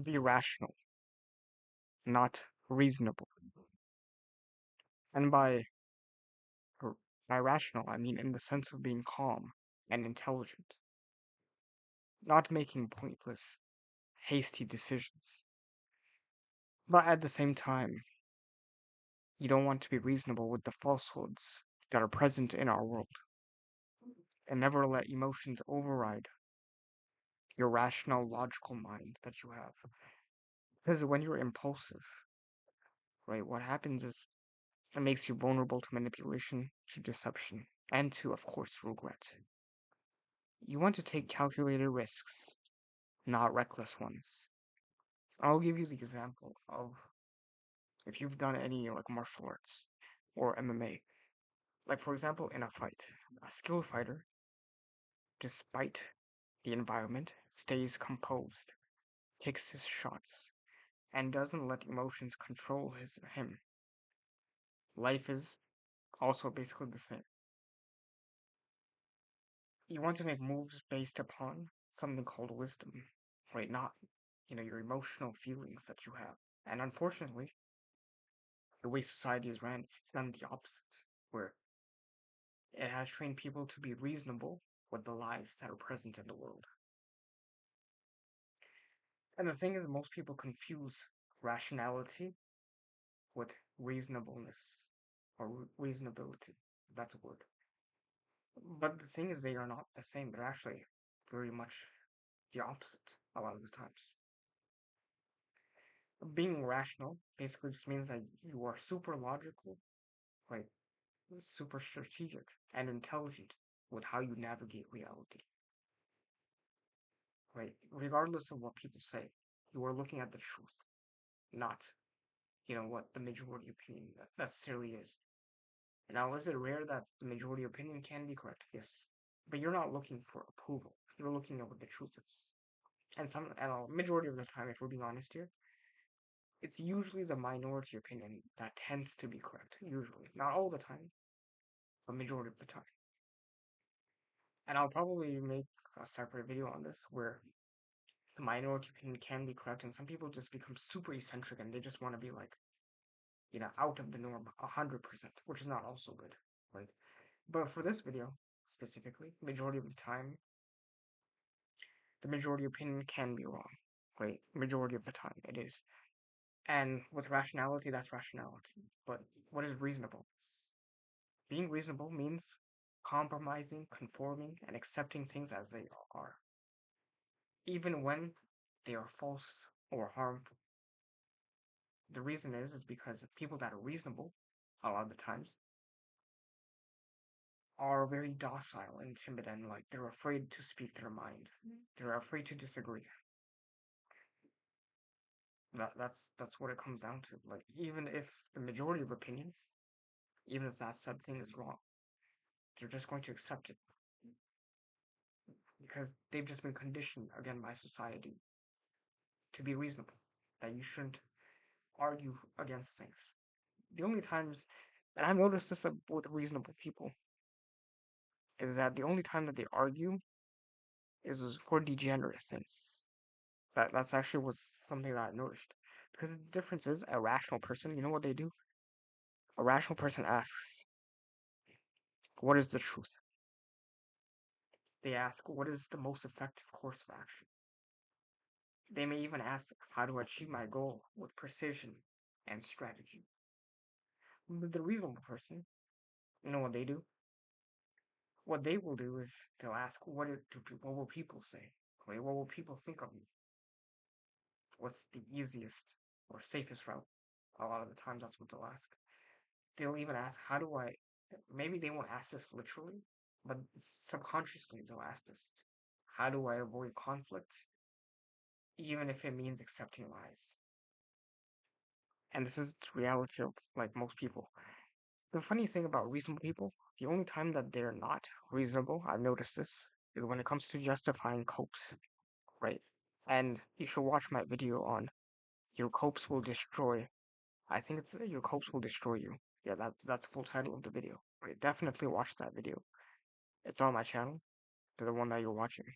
Be rational, not reasonable. And r- by rational, I mean in the sense of being calm and intelligent, not making pointless, hasty decisions. But at the same time, you don't want to be reasonable with the falsehoods that are present in our world, and never let emotions override your rational, logical mind that you have. Because when you're impulsive, right, what happens is it makes you vulnerable to manipulation, to deception, and to, of course, regret. You want to take calculated risks, not reckless ones. I'll give you the example of if you've done any like martial arts or MMA. Like for example, in a fight, a skilled fighter, despite the environment, stays composed, picks his shots, and doesn't let emotions control him. Life is also basically the same. You want to make moves based upon something called wisdom, right? Not, your emotional feelings that you have. And unfortunately, the way society is ran, it's done the opposite, where it has trained people to be reasonable with the lies that are present in the world. And the thing is, most people confuse rationality with reasonableness or reasonability. That's a word. But the thing is, they are not the same. They're actually very much the opposite a lot of the times. Being rational basically just means that you are super logical, like super strategic and intelligent with how you navigate reality, right? Regardless of what people say, you are looking at the truth, not, what the majority opinion necessarily is. Now, is it rare that the majority opinion can be correct? Yes. But you're not looking for approval. You're looking at what the truth is. And a majority of the time, if we're being honest here, it's usually the minority opinion that tends to be correct. Usually. Not all the time, but majority of the time. And I'll probably make a separate video on this where the minority opinion can be correct, and some people just become super eccentric and they just want to be like, out of the norm 100%, which is not also good, right? But for this video specifically, majority of the time, the majority opinion can be wrong, right? Majority of the time, it is. And with rationality, that's rationality. But what is reasonableness? Being reasonable means compromising, conforming, and accepting things as they are, even when they are false or harmful. The reason is because people that are reasonable, a lot of the times, are very docile and timid and like they're afraid to speak their mind. They're afraid to disagree. That's what it comes down to. Like even if the majority of opinion, even if that said thing is wrong, they're just going to accept it because they've just been conditioned again by society to be reasonable. That you shouldn't argue against things. The only times, and I've noticed this with reasonable people, is that the only time that they argue is for degenerate things. That's actually what's something that I noticed. Because the difference is a rational person, you know what they do? A rational person asks, what is the truth? They ask, what is the most effective course of action? They may even ask how to achieve my goal with precision and strategy. But the reasonable person, you know what they do? What they will do is they'll ask, what will people say? What will people think of me? What's the easiest or safest route? A lot of the times that's what they'll ask. They'll even ask, how do I, maybe they won't ask this literally, but subconsciously they'll ask this. How do I avoid conflict, even if it means accepting lies? And this is the reality of like most people. The funny thing about reasonable people, the only time that they're not reasonable, I've noticed this, is when it comes to justifying copes, right? And you should watch my video on your copes will destroy. I think it's your copes will destroy you. Yeah, that's the full title of the video. Right? Definitely watch that video. It's on my channel, the one that you're watching.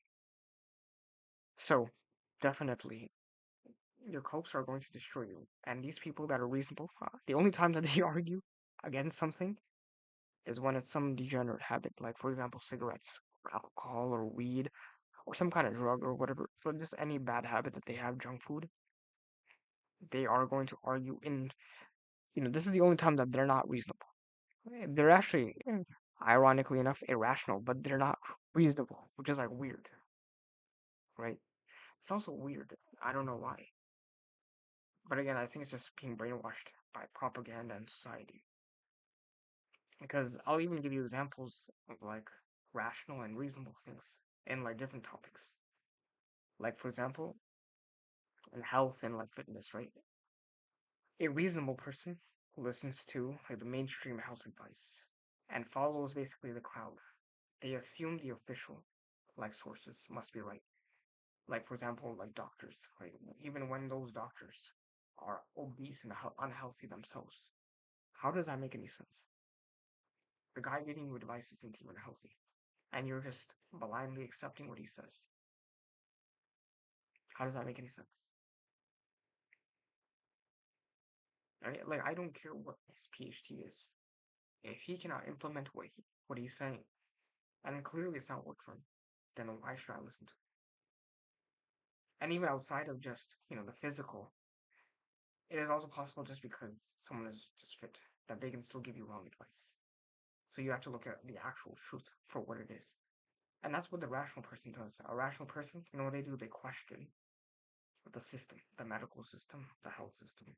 So, definitely your hopes are going to destroy you. And these people that are reasonable, the only time that they argue against something is when it's some degenerate habit, like for example, cigarettes, or alcohol, or weed, or some kind of drug, or whatever. So just any bad habit that they have, junk food, they are going to argue in. This is the only time that they're not reasonable. They're actually, ironically enough, irrational, but they're not reasonable, which is like weird, right? It's also weird. I don't know why. But again, I think it's just being brainwashed by propaganda and society. Because I'll even give you examples of like rational and reasonable things in like different topics. Like for example, in health and like fitness, right? A reasonable person who listens to like the mainstream health advice and follows basically the crowd. They assume the official like sources must be right. Like for example, like doctors, right? Even when those doctors are obese and unhealthy themselves, how does that make any sense? The guy giving you advice isn't even healthy, and you're just blindly accepting what he says. How does that make any sense? Right? Like I don't care what his PhD is. If he cannot implement what he's saying, and then clearly it's not working for him, then why should I listen to him? And even outside of just the physical, it is also possible just because someone is just fit that they can still give you wrong advice. So you have to look at the actual truth for what it is. And that's what the rational person does. A rational person, what they do? They question the system, the medical system, the health system,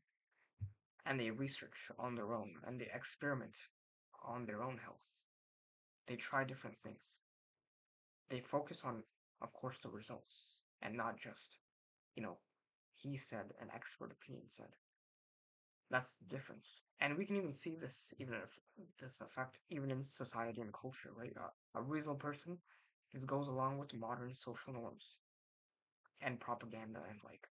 and they research on their own and they experiment on their own health. They try different things. They focus on, of course, the results and not just, you know, he said, an expert opinion said. That's the difference. And we can even see this, even if this effect, even in society and culture, right? A reasonable person just goes along with modern social norms and propaganda and like,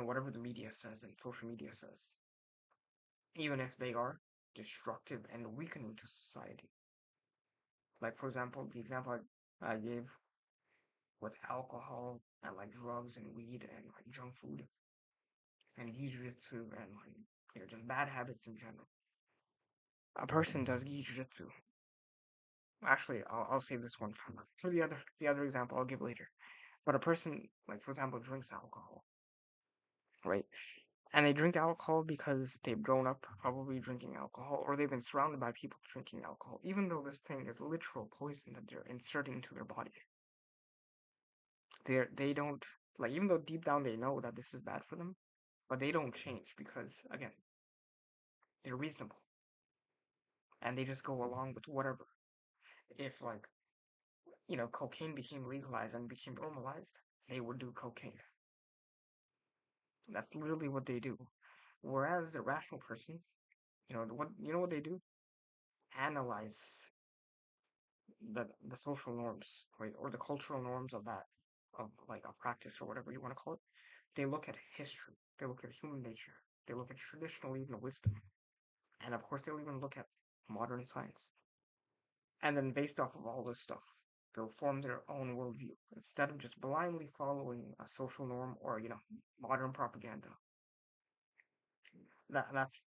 whatever the media says and social media says, even if they are destructive and weakening to society. Like, for example, the example I gave with alcohol and like drugs and weed and like junk food and jiu-jitsu and like, just bad habits in general. A person does jiu-jitsu. Actually, I'll save this one for the other example I'll give later. But a person, like for example, drinks alcohol, right? And they drink alcohol because they've grown up probably drinking alcohol, or they've been surrounded by people drinking alcohol, even though this thing is literal poison that they're inserting into their body. They don't like, even though deep down they know that this is bad for them, but they don't change because again, they're reasonable and they just go along with whatever. If like, cocaine became legalized and became normalized, they would do cocaine. That's literally what they do. Whereas the rational person, what they do? Analyze the social norms, right, or the cultural norms of that, of like a practice or whatever you want to call it. They look at history. They look at human nature. They look at traditional even wisdom, and of course they'll even look at modern science. And then based off of all this stuff, they'll form their own worldview instead of just blindly following a social norm or modern propaganda. That's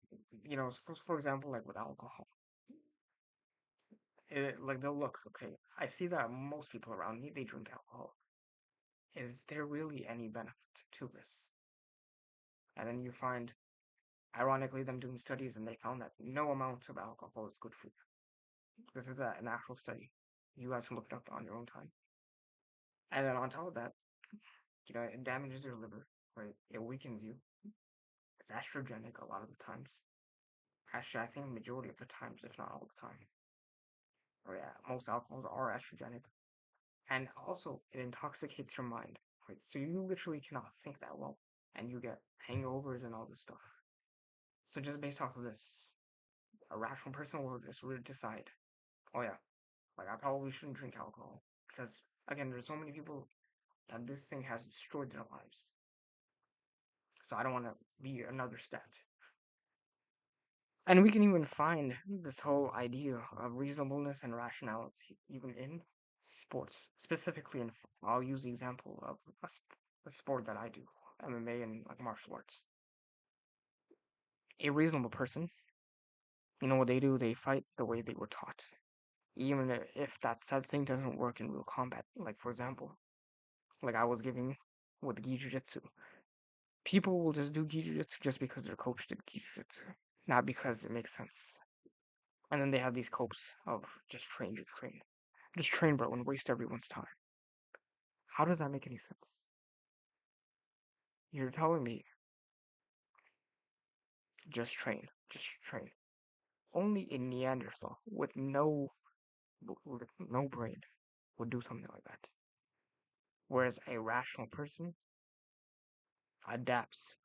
for example, like with alcohol, like they'll look, okay, I see that most people around me, they drink alcohol. Is there really any benefit to this? And then you find, ironically, them doing studies, and they found that no amount of alcohol is good for you. This is an actual study. You guys can look it up on your own time. And then on top of that, it damages your liver, right? It weakens you. It's estrogenic a lot of the times. Actually, I think majority of the times, if not all the time. Or yeah, most alcohols are estrogenic. And also, it intoxicates your mind, right? So you literally cannot think that well, and you get hangovers and all this stuff. So just based off of this, a rational person will just really decide, oh yeah, like I probably shouldn't drink alcohol because again, there's so many people that this thing has destroyed their lives. So I don't want to be another stat. And we can even find this whole idea of reasonableness and rationality even in sports, specifically in. I'll use the example of a sport that I do, MMA and like martial arts. A reasonable person, you know what they do? They fight the way they were taught. Even if that said thing doesn't work in real combat. Like for example, like I was giving with gi jitsu. People will just do gi jitsu just because their coach did gi jitsu, not because it makes sense. And then they have these copes of just train, bro, and waste everyone's time. How does that make any sense? You're telling me just train. Only a Neanderthal with no brain would do something like that. Whereas a rational person adapts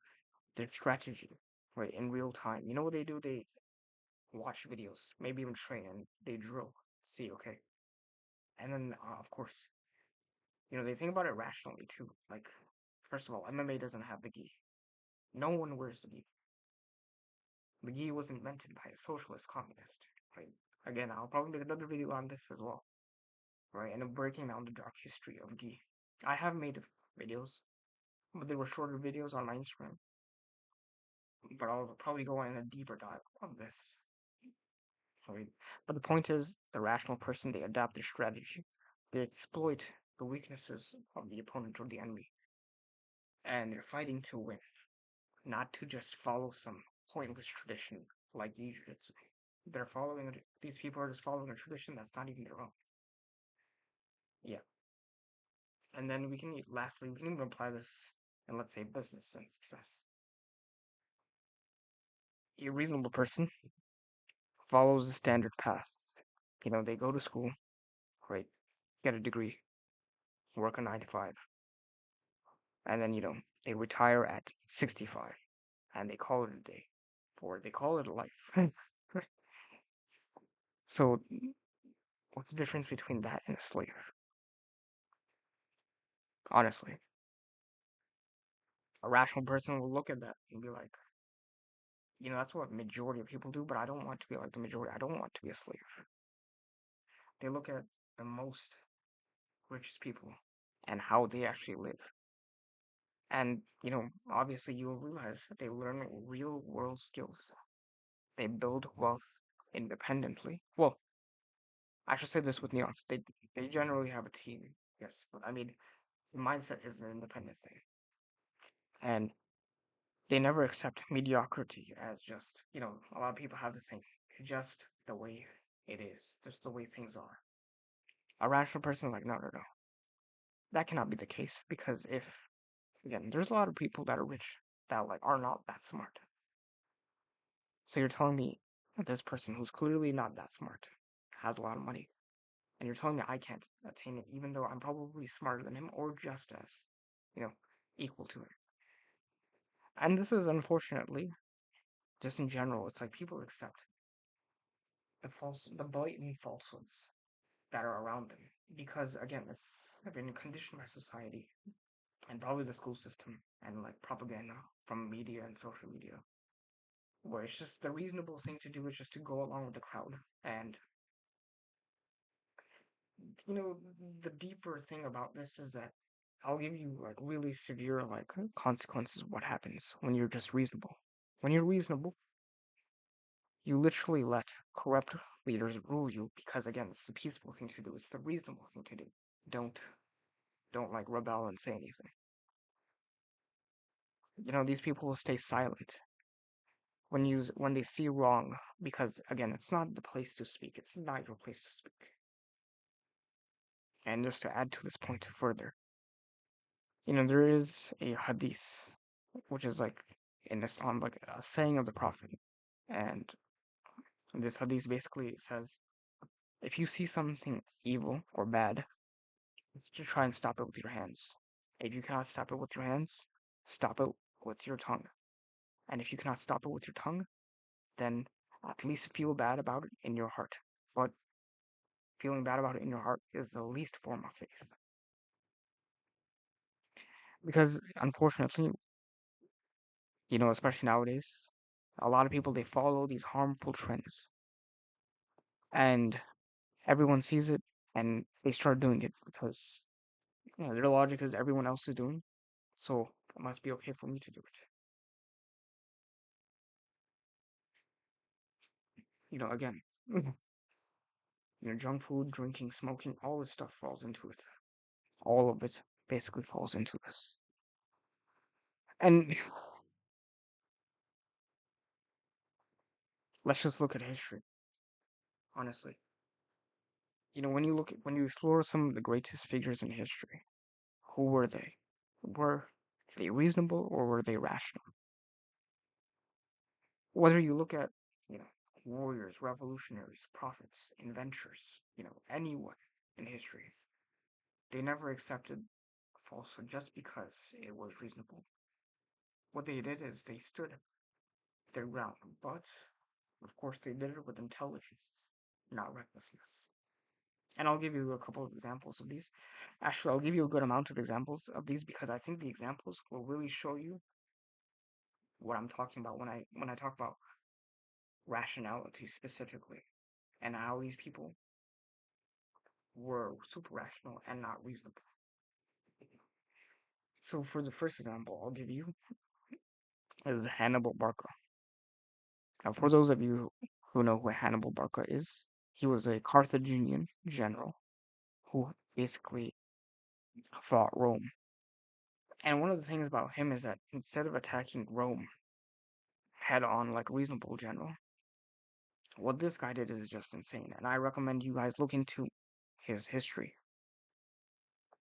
their strategy, right, in real time. You know what they do? They watch videos, maybe even train, and they drill. See, okay. And then, of course, they think about it rationally too. Like, first of all, MMA doesn't have the gi. No one wears the gi. The gi was invented by a socialist communist, right? Again, I'll probably make another video on this as well, right? And I'm breaking down the dark history of gi. I have made videos, but they were shorter videos on my Instagram. But I'll probably go in a deeper dive on this. Right? But the point is, the rational person, they adapt their strategy. They exploit the weaknesses of the opponent or the enemy. And they're fighting to win, not to just follow some pointless tradition like Jiu-Jitsu. These people are just following a tradition that's not even their own. Yeah. And then lastly, we can even apply this in, let's say, business and success. A reasonable person follows the standard path. They go to school, right? Get a degree, work a 9 to 5, and then they retire at 65, and they call it a day, or they call it a life. So what's the difference between that and a slave? Honestly, a rational person will look at that and be like, that's what majority of people do, but I don't want to be like the majority. I don't want to be a slave. They look at the most richest people and how they actually live. And, obviously you will realize that they learn real world skills. They build wealth independently. Well, I should say this with nuance. They generally have a team, yes, but I mean, the mindset is an independent thing, and they never accept mediocrity as just a lot of people have the same, just the way it is, just the way things are. A rational person is like, no, no, no, that cannot be the case because if again, there's a lot of people that are rich that like are not that smart. So you're telling me that this person who's clearly not that smart has a lot of money, and you're telling me I can't attain it, even though I'm probably smarter than him or just as, you know, equal to him. And this is unfortunately, just in general, it's like people accept the blatant falsehoods that are around them because again, it's been conditioned by society and probably the school system and like propaganda from media and social media, where it's just the reasonable thing to do is just to go along with the crowd. And you know, the deeper thing about this is that I'll give you like really severe like consequences of what happens when you're just reasonable. When you're reasonable, you literally let corrupt leaders rule you because again, it's the peaceful thing to do. It's the reasonable thing to do. Don't don't like rebel and say anything. These people will stay silent when they see wrong because again, it's not the place to speak. It's not your place to speak. And just to add to this point further, there is a hadith, which is like in Islam, like a saying of the Prophet. And this hadith basically says if you see something evil or bad, just try and stop it with your hands. If you cannot stop it with your hands, stop it with your tongue. And if you cannot stop it with your tongue, then at least feel bad about it in your heart. But feeling bad about it in your heart is the least form of faith. Because unfortunately, especially nowadays, a lot of people they follow these harmful trends and everyone sees it and they start doing it because their logic is everyone else is doing. So It must be okay for me to do it. Again, junk food, drinking, smoking, all this stuff falls into it. All of it basically falls into this. And let's just look at history, honestly. When you explore some of the greatest figures in history, who were they? Were they reasonable or were they rational? Whether you look at, you know, warriors, revolutionaries, prophets, inventors, anyone in history, they never accepted falsehood just because it was reasonable. What they did is they stood their ground, but of course they did it with intelligence, not recklessness. And I'll give you a couple of examples of these. Actually, I'll give you a good amount of examples of these because I think the examples will really show you what I'm talking about when I talk about rationality specifically and how these people were super rational and not reasonable. So for the first example I'll give you is Hannibal Barca. Now, for those of you who know who Hannibal Barca is, he was a Carthaginian general who basically fought Rome. And one of the things about him is that instead of attacking Rome head on like a reasonable general, what this guy did is just insane. And I recommend you guys look into his history.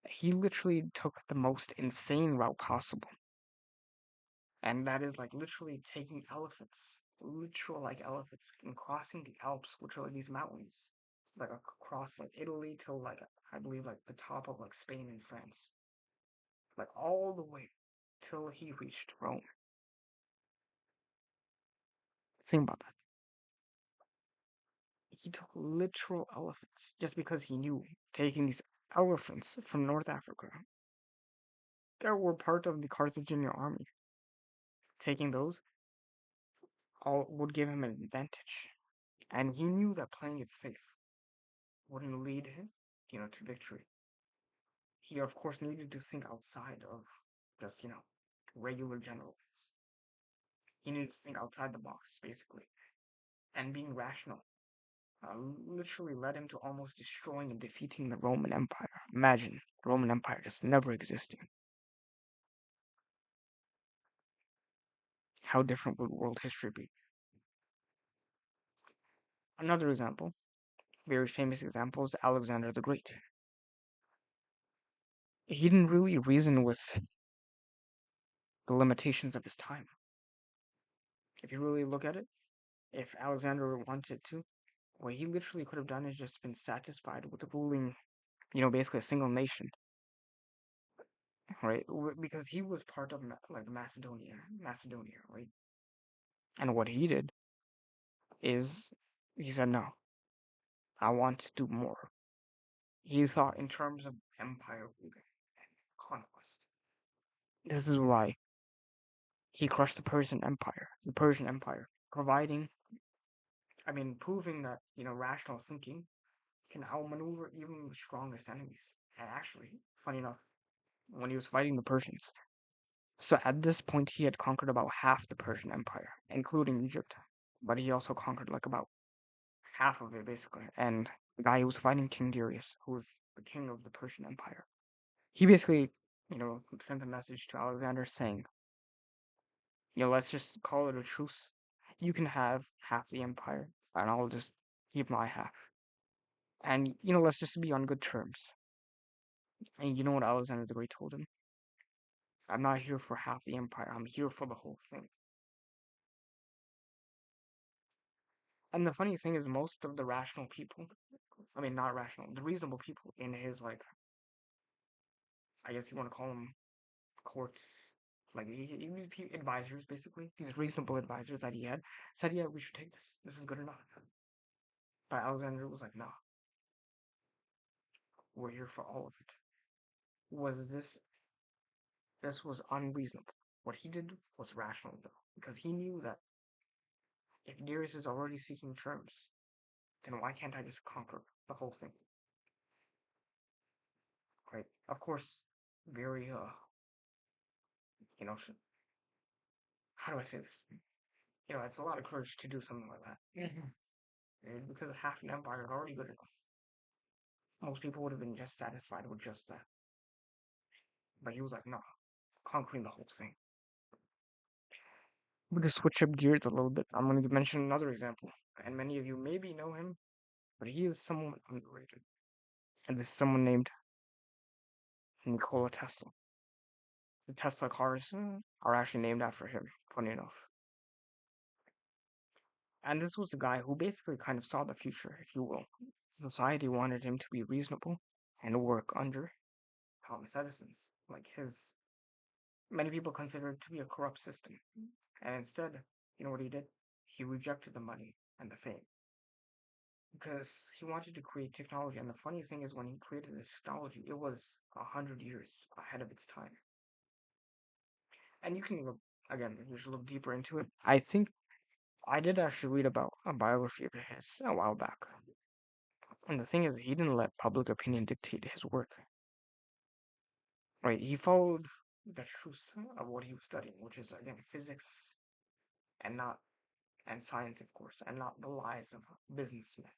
He literally took the most insane route possible. And that is like literally taking elephants, literal like elephants, and crossing the Alps, which are like these mountains, like across like Italy till like I believe like the top of like Spain and France, like all the way till he reached Rome. Think about that. He took literal elephants just because he knew taking these elephants from North Africa that were part of the Carthaginian army, taking those all would give him an advantage. And he knew that playing it safe wouldn't lead him, to victory. He of course needed to think outside of just, regular generals. He needed to think outside the box, basically. And being rational literally led him to almost destroying and defeating the Roman Empire. Imagine the Roman Empire just never existing. How different would world history be? Another example, very famous example, is Alexander the Great. He didn't really reason with the limitations of his time. If you really look at it, if Alexander wanted to, what he literally could have done is just been satisfied with ruling, basically a single nation, right? Because he was part of like Macedonia, right? And what he did is he said, no, I want to do more. He thought in terms of empire building and conquest. This is why he crushed the Persian Empire, proving that, rational thinking can outmaneuver even the strongest enemies. And actually, funny enough, when he was fighting the Persians, so at this point he had conquered about half the Persian Empire, including Egypt. But he also conquered like about half of it basically. And the guy who was fighting King Darius, who was the king of the Persian Empire, he basically, sent a message to Alexander saying, let's just call it a truce. You can have half the empire, and I'll just keep my half. And, let's just be on good terms. And you know what Alexander the Great told him? I'm not here for half the empire, I'm here for the whole thing. And the funny thing is, most of the rational people, not rational, the reasonable people in his, like, I guess you want to call them courts, like, advisors, basically, these reasonable advisors that he had, said, yeah, we should take this. This is good enough. But Alexander was like, no, we're here for all of it. Was this was unreasonable. What he did was rational, though, because he knew that if Darius is already seeking terms, then why can't I just conquer the whole thing? Right? Of course, very You know, how do I say this? You know, it's a lot of courage to do something like that. And because half an empire is already good enough. Most people would have been just satisfied with just that. But he was like, no, conquering the whole thing. But to switch up gears a little bit, I'm going to mention another example. And many of you maybe know him, but he is somewhat underrated. And this is someone named Nikola Tesla. The Tesla cars are actually named after him, funny enough. And this was the guy who basically kind of saw the future, if you will. Society wanted him to be reasonable and work under Thomas Edison's. Like his, many people consider it to be a corrupt system. And instead, you know what he did? He rejected the money and the fame because he wanted to create technology. And the funny thing is, when he created this technology, it was 100 years ahead of its time. And you can look again, you should look deeper into it. I think I did actually read about a biography of his a while back. And the thing is, he didn't let public opinion dictate his work. Right? He followed the truth of what he was studying, which is again physics and not and science, of course, and not the lies of businessmen.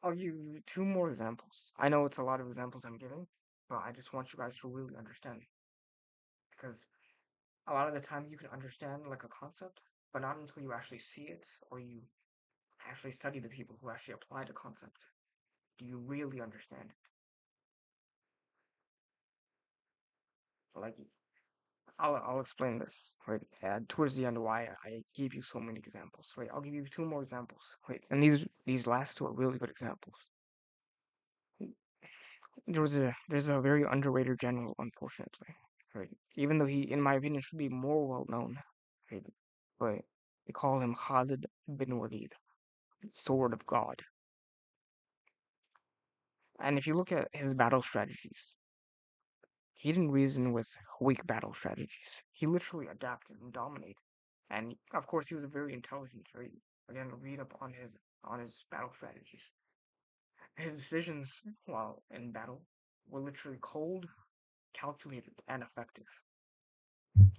I'll give you two more examples. I know it's a lot of examples I'm giving, but I just want you guys to really understand because a lot of the times you can understand like a concept, but not until you actually see it or you actually study the people who actually apply the concept. Do you really understand it? Like, I'll explain this, right? Towards the end, why I gave you so many examples, right? I'll give you two more examples, right? And these last two are really good examples. There's a very underrated general, unfortunately, right? Even though he, in my opinion, should be more well known, right? But they call him Khalid bin Walid, Sword of God. And if you look at his battle strategies, he didn't reason with weak battle strategies. He literally adapted and dominated. And of course, he was a very intelligent, right? Again, read up on his battle strategies. His decisions while in battle were literally cold, calculated, and effective.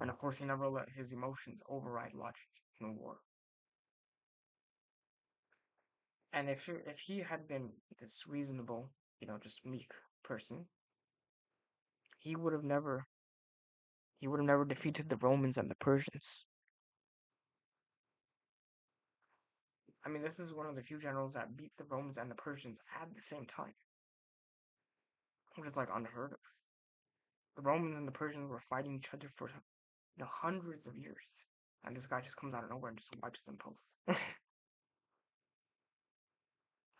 And of course, he never let his emotions override logic in a war. And if he had been this reasonable, you know, just meek person, he would have never he would have never defeated the Romans and the Persians. I mean, this is one of the few generals that beat the Romans and the Persians at the same time, which is like unheard of. The Romans and the Persians were fighting each other for hundreds of years, and this guy just comes out of nowhere and just wipes them both.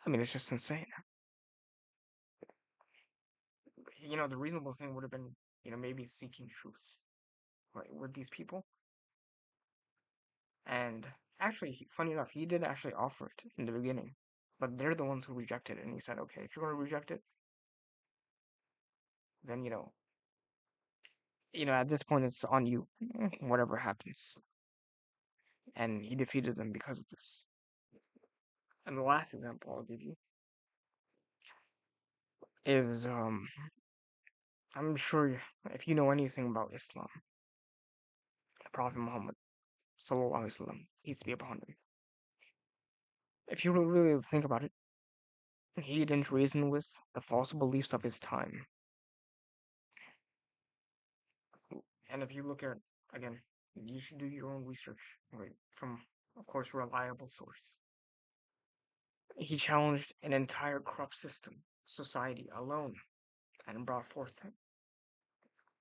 I mean, it's just insane. You know, the reasonable thing would have been, you know, maybe seeking truth, right, with these people. And actually, funny enough, he did actually offer it in the beginning, but they're the ones who rejected it. And he said, okay, if you're going to reject it, then at this point it's on you, whatever happens. And he defeated them because of this. And the last example I'll give you is I'm sure if you know anything about Islam, Prophet Muhammad sallallahu alaihi wasallam, peace be upon him. If you really think about it, he didn't reason with the false beliefs of his time. And if you look at again, you should do your own research, right? From of course reliable source. He challenged an entire corrupt system, society alone, and brought forth,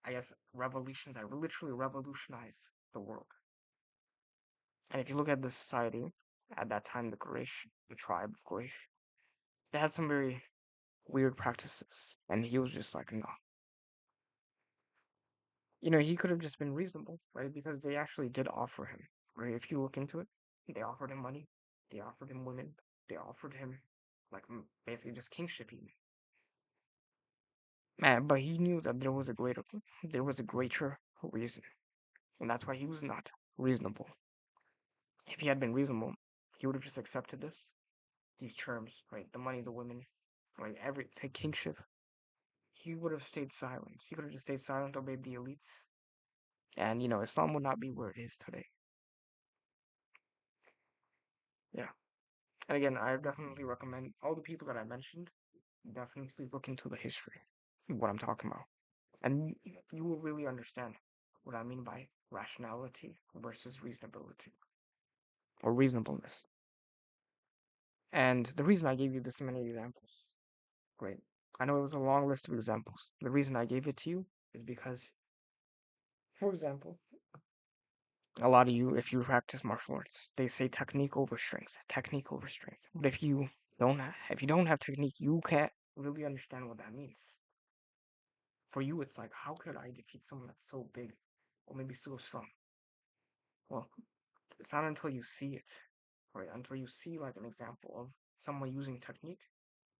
I guess, revolutions that literally revolutionize the world. And if you look at the society at that time, the Quraysh, the tribe of Quraysh, they had some very weird practices, and he was just like, no. You know, he could have just been reasonable, right? Because they actually did offer him, right? If you look into it, they offered him money, they offered him women, they offered him, like, basically just kingship even. Man, but he knew that there was a greater reason, and that's why he was not reasonable. If he had been reasonable, he would have just accepted these terms, right? The money, the women, right? The kingship. he would have stayed silent. He could have just stayed silent, obeyed the elites, and Islam would not be where it is today. Yeah. And again, I definitely recommend all the people that I mentioned, definitely look into the history, what I'm talking about. And you will really understand what I mean by rationality versus reasonability or reasonableness. And the reason I gave you this many examples, great. I know it was a long list of examples. The reason I gave it to you is because, for example, a lot of you, if you practice martial arts, they say technique over strength, technique over strength. But if you don't have technique, you can't really understand what that means. For you, it's like, how could I defeat someone that's so big or maybe so strong? Well, it's not until you see it, right? Until you see like an example of someone using technique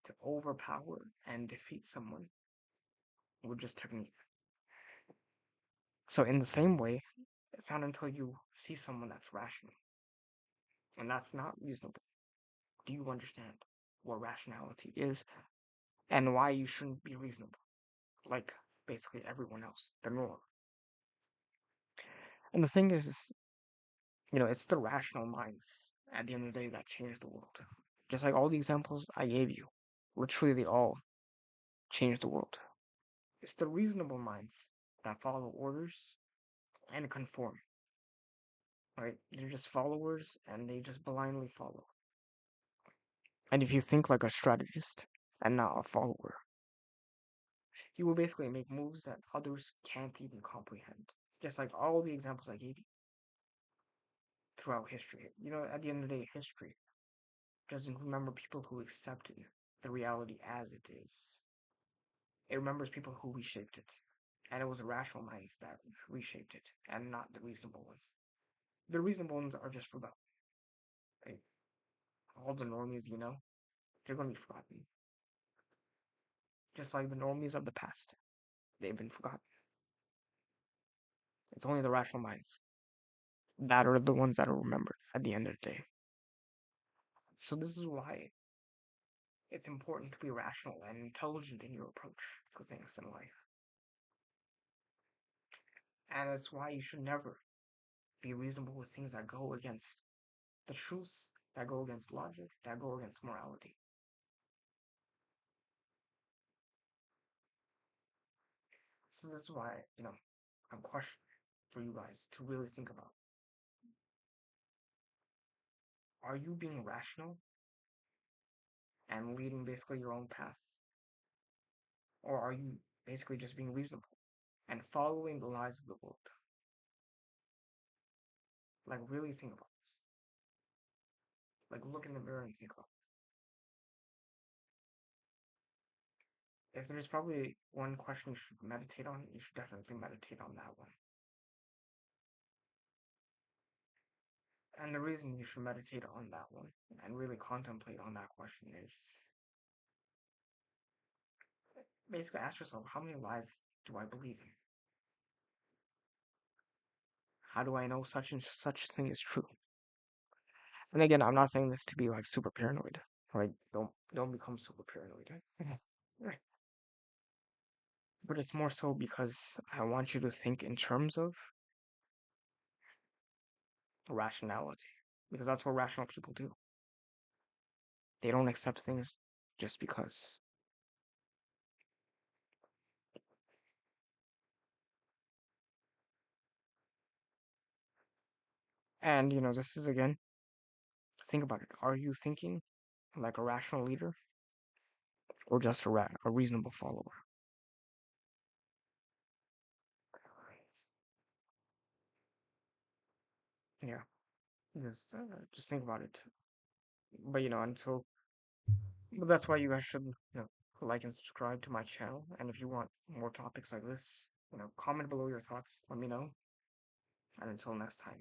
to overpower and defeat someone with just technique. So in the same way, it's not until you see someone that's rational, and that's not reasonable. Do you understand what rationality is and why you shouldn't be reasonable, like basically everyone else, the norm? And the thing is, it's the rational minds at the end of the day that change the world. Just like all the examples I gave you, literally they all change the world. It's the reasonable minds that follow orders and conform, right? They're just followers and they just blindly follow. And if you think like a strategist and not a follower, you will basically make moves that others can't even comprehend. Just like all the examples I gave you throughout history. At the end of the day, history doesn't remember people who accepted the reality as it is. It remembers people who reshaped it. And it was the rational minds that reshaped it, and not the reasonable ones. The reasonable ones are just forgotten. Right? All the normies, they're going to be forgotten. Just like the normies of the past, they've been forgotten. It's only the rational minds that are the ones that are remembered at the end of the day. So this is why it's important to be rational and intelligent in your approach to things in life. And it's why you should never be reasonable with things that go against the truth, that go against logic, that go against morality. So this is why, a question for you guys to really think about. Are you being rational and leading basically your own path? Or are you basically just being reasonable and following the lies of the world? Like, really think about this. Like, look in the mirror and think about it. If there's probably one question you should meditate on, you should definitely meditate on that one. And the reason you should meditate on that one and really contemplate on that question is basically ask yourself, how many lies do I believe in? How do I know such and such thing is true? And again, I'm not saying this to be like super paranoid, right? Don't become super paranoid. Right? But it's more so because I want you to think in terms of rationality, because that's what rational people do. They don't accept things just because. And this is again, think about it. Are you thinking like a rational leader or just a reasonable follower? Yeah, just think about it. But until but that's why you guys should like and subscribe to my channel. And if you want more topics like this, comment below your thoughts. Let me know. And until next time.